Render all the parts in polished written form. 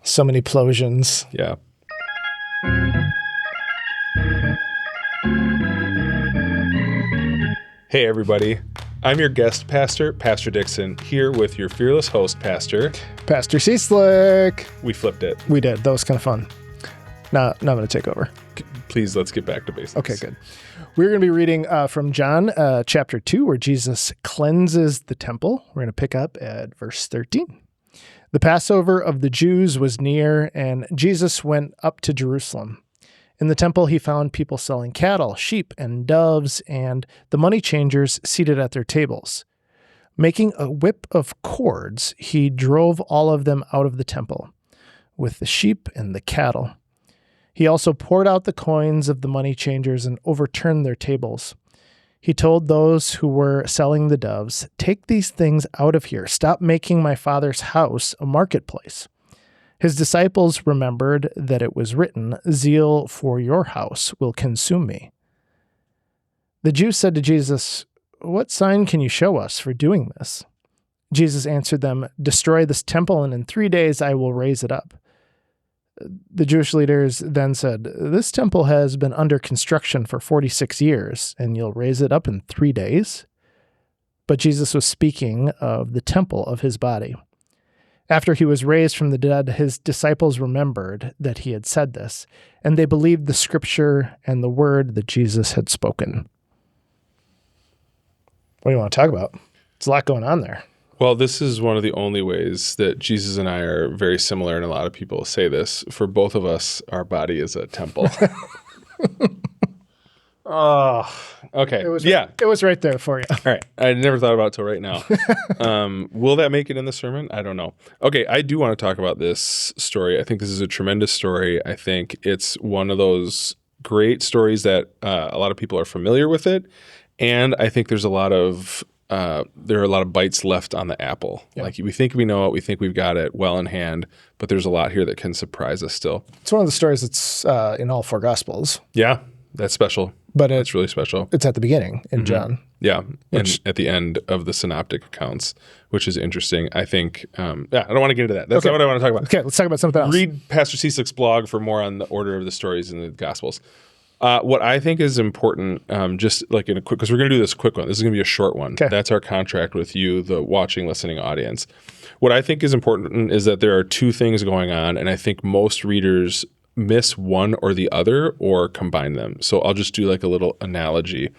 So many plosions. Yeah. Hey, everybody. I'm your guest pastor, Pastor Dixon, here with your fearless host, Pastor Cieslik. We flipped it. We did. That was kind of fun. Now I'm going to take over. Please, let's get back to basics. Okay, good. We're going to be reading from John chapter 2, where Jesus cleanses the temple. We're going to pick up at verse 13. The Passover of the Jews was near, and Jesus went up to Jerusalem. In the temple, he found people selling cattle, sheep, and doves, and the money changers seated at their tables. Making a whip of cords, he drove all of them out of the temple, with the sheep and the cattle. He also poured out the coins of the money changers and overturned their tables. He told those who were selling the doves, "Take these things out of here. Stop making my Father's house a marketplace." His disciples remembered that it was written, "Zeal for your house will consume me." The Jews said to Jesus, "What sign can you show us for doing this?" Jesus answered them, "Destroy this temple, and in 3 days I will raise it up." The Jewish leaders then said, "This temple has been under construction for 46 years, and you'll raise it up in 3 days?" But Jesus was speaking of the temple of his body. After he was raised from the dead, his disciples remembered that he had said this, and they believed the scripture and the word that Jesus had spoken. What do you want to talk about? It's a lot going on there. Well, this is one of the only ways that Jesus and I are very similar, and a lot of people say this. For both of us, our body is a temple. Oh, okay. It was right there for you. All right. I never thought about it till right now. Will that make it in the sermon? I don't know. Okay. I do want to talk about this story. I think this is a tremendous story. I think it's one of those great stories that a lot of people are familiar with it. And I think there are a lot of bites left on the apple. Yeah. Like we think we know it. We think we've got it well in hand, but there's a lot here that can surprise us still. It's one of the stories that's in all four Gospels. Yeah. That's special. But it's really special. It's at the beginning in John. Yeah, and at the end of the synoptic accounts, which is interesting. I think, I don't want to get into that. That's not what I want to talk about. Okay, let's talk about something else. Read Pastor Cieslik's blog for more on the order of the stories in the Gospels. What I think is important, just like in a quick, because we're going to do this quick one. This is going to be a short one. Okay. That's our contract with you, the watching, listening audience. What I think is important is that there are two things going on, and I think most readers miss one or the other or combine them. So I'll just do like a little analogy.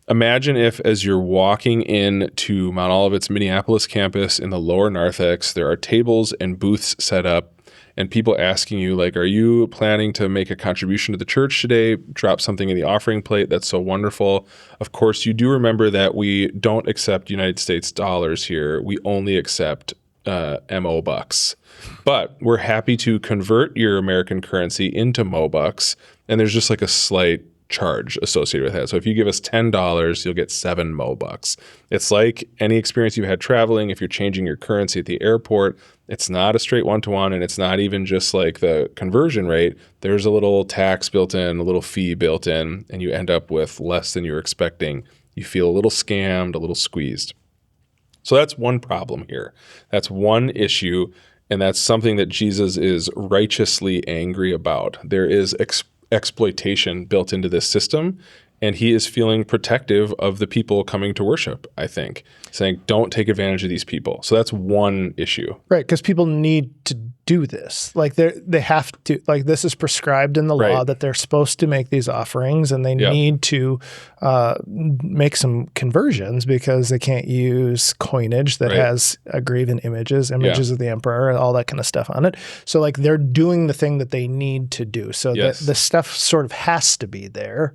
Imagine if as you're walking in to Mount Olivet's Minneapolis campus in the lower narthex, there are tables and booths set up and people asking you like, are you planning to make a contribution to the church today? Drop something in the offering plate. That's so wonderful. Of course, you do remember that we don't accept United States dollars here. We only accept MOBucks. But we're happy to convert your American currency into MOBucks, and there's just like a slight charge associated with that. So if you give us $10, you'll get 7 MOBucks. It's like any experience you've had traveling. If you're changing your currency at the airport, it's not a straight one-to-one, and it's not even just like the conversion rate. There's a little tax built in, a little fee built in, and you end up with less than you're expecting. You feel a little scammed, a little squeezed. So that's one problem here. That's one issue, and that's something that Jesus is righteously angry about. There is exploitation built into this system, and he is feeling protective of the people coming to worship, I think, saying, don't take advantage of these people. So that's one issue. Right, because people need to do this. Like they have to, like this is prescribed in the law that they're supposed to make these offerings, and they need to make some conversions because they can't use coinage that has graven images of the emperor, and all that kind of stuff on it. So like they're doing the thing that they need to do. So the stuff sort of has to be there,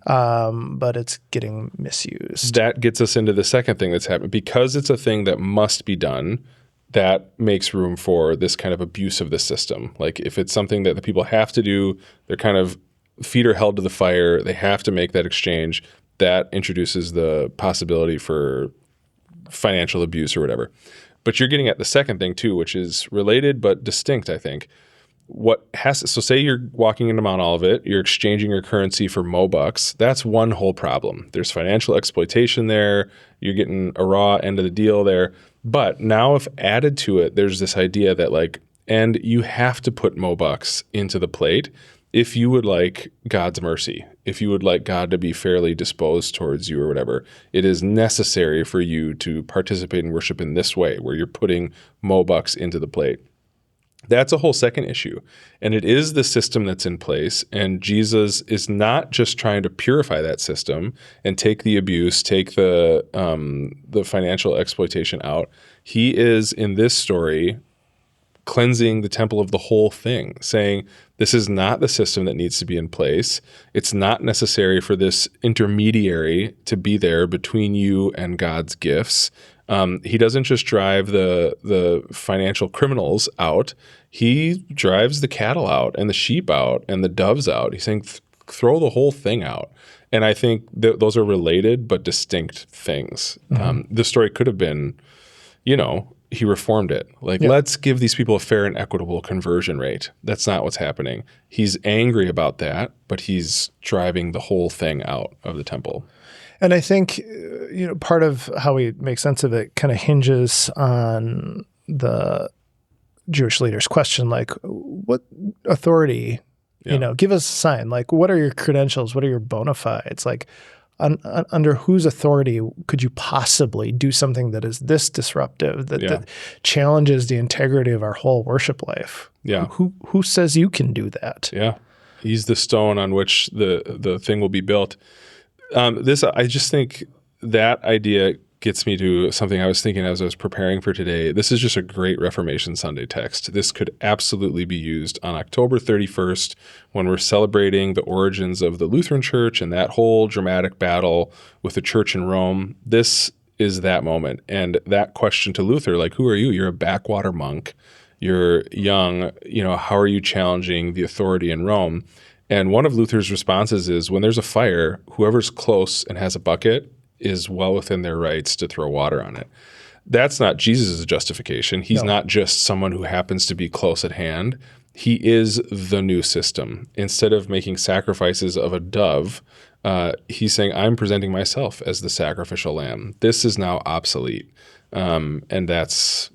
but it's getting misused. That gets us into the second thing that's happened. Because it's a thing that must be done, that makes room for this kind of abuse of the system. Like if it's something that the people have to do, they're kind of feet are held to the fire, they have to make that exchange, that introduces the possibility for financial abuse or whatever. But you're getting at the second thing too, which is related but distinct, I think. So say you're walking into Mount Olivet, you're exchanging your currency for MOBucks. That's one whole problem. There's financial exploitation there. You're getting a raw end of the deal there. But now if added to it, there's this idea that like And you have to put MOBucks into the plate if you would like God's mercy, if you would like God to be fairly disposed towards you or whatever. It is necessary for you to participate in worship in this way, where you're putting MOBucks into the plate. That's a whole second issue. And it is the system that's in place. And Jesus is not just trying to purify that system and take the abuse, take the financial exploitation out. He is, in this story, cleansing the temple of the whole thing, saying this is not the system that needs to be in place. It's not necessary for this intermediary to be there between you and God's gifts. He doesn't just drive the financial criminals out. He drives the cattle out and the sheep out and the doves out. He's saying throw the whole thing out. And I think those are related but distinct things. The story could have been, he reformed it. Let's give these people a fair and equitable conversion rate. That's not what's happening. He's angry about that, but he's driving the whole thing out of the temple. And I think, part of how we make sense of it kind of hinges on the Jewish leaders' question, what authority, give us a sign. What are your credentials? What are your bona fides? Under whose authority could you possibly do something that is this disruptive, that challenges the integrity of our whole worship life? Yeah. Who says you can do that? Yeah. He's the stone on which the thing will be built. I just think that idea gets me to something I was thinking as I was preparing for today. This is just a great Reformation Sunday text. This could absolutely be used on October 31st when we're celebrating the origins of the Lutheran Church and that whole dramatic battle with the church in Rome. This is that moment. And that question to Luther, who are you? You're a backwater monk. You're young. How are you challenging the authority in Rome? And one of Luther's responses is, when there's a fire, whoever's close and has a bucket is well within their rights to throw water on it. That's not Jesus' justification. He's not just someone who happens to be close at hand. He is the new system. Instead of making sacrifices of a dove, he's saying, I'm presenting myself as the sacrificial lamb. This is now obsolete. And that's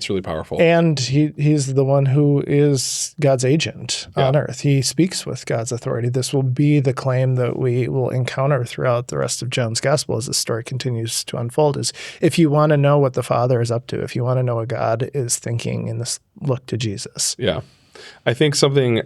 really powerful. And he's the one who is God's agent on earth. He speaks with God's authority. This will be the claim that we will encounter throughout the rest of John's gospel as the story continues to unfold, is if you want to know what the Father is up to, if you want to know what God is thinking in this, look to Jesus. Yeah. I think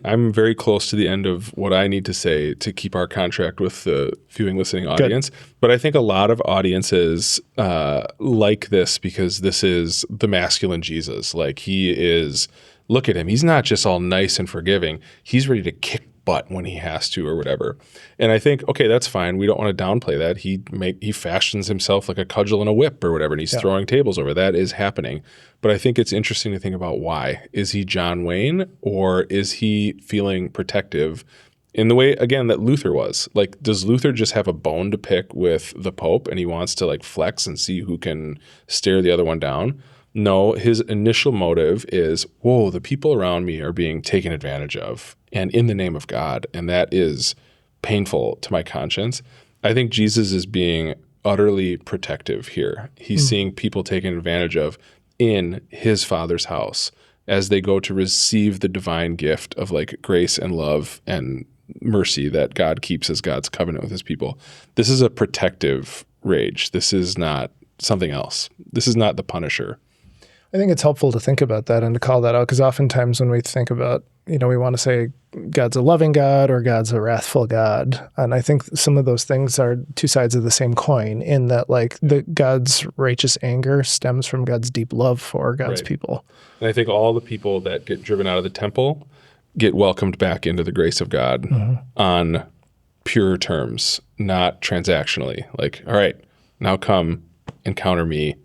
I'm very close to the end of what I need to say to keep our contract with the viewing, listening audience. Good. But I think a lot of audiences like this because this is the masculine Jesus. He is, look at him. He's not just all nice and forgiving. He's ready to kick butt when he has to or whatever. And I think, okay, that's fine. We don't want to downplay that. He fashions himself like a cudgel and a whip or whatever, and he's throwing tables over. That is happening. But I think it's interesting to think about why. Is he John Wayne, or is he feeling protective in the way, again, that Luther was? Does Luther just have a bone to pick with the Pope and he wants to flex and see who can stare the other one down? No, his initial motive is, whoa, the people around me are being taken advantage of, and in the name of God, and that is painful to my conscience. I think Jesus is being utterly protective here. He's seeing people taken advantage of in his Father's house as they go to receive the divine gift of grace and love and mercy that God keeps as God's covenant with his people. This is a protective rage. This is not something else. This is not the Punisher. I think it's helpful to think about that and to call that out, because oftentimes when we think about, we want to say God's a loving God or God's a wrathful God. And I think some of those things are two sides of the same coin, in that God's righteous anger stems from God's deep love for God's people. And I think all the people that get driven out of the temple get welcomed back into the grace of God on pure terms, not transactionally. All right, now come, encounter me,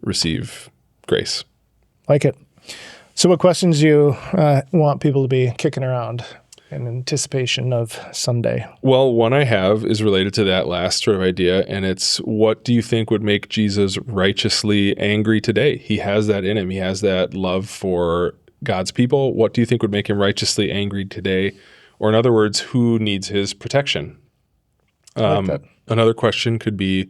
receive grace. Like it. So what questions do you want people to be kicking around in anticipation of Sunday? Well, one I have is related to that last sort of idea, and it's, what do you think would make Jesus righteously angry today? He has that in him. He has that love for God's people. What do you think would make him righteously angry today? Or in other words, who needs his protection? I like that. Another question could be,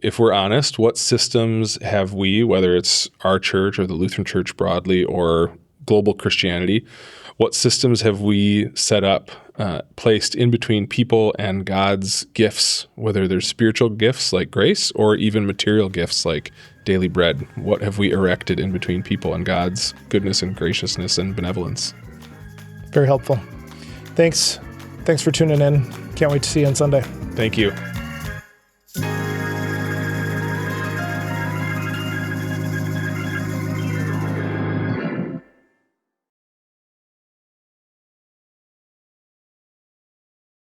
if we're honest, what systems have we, whether it's our church or the Lutheran Church broadly or global Christianity, what systems have we set up, placed in between people and God's gifts, whether they're spiritual gifts like grace or even material gifts like daily bread? What have we erected in between people and God's goodness and graciousness and benevolence? Very helpful. Thanks for tuning in. Can't wait to see you on Sunday. Thank you.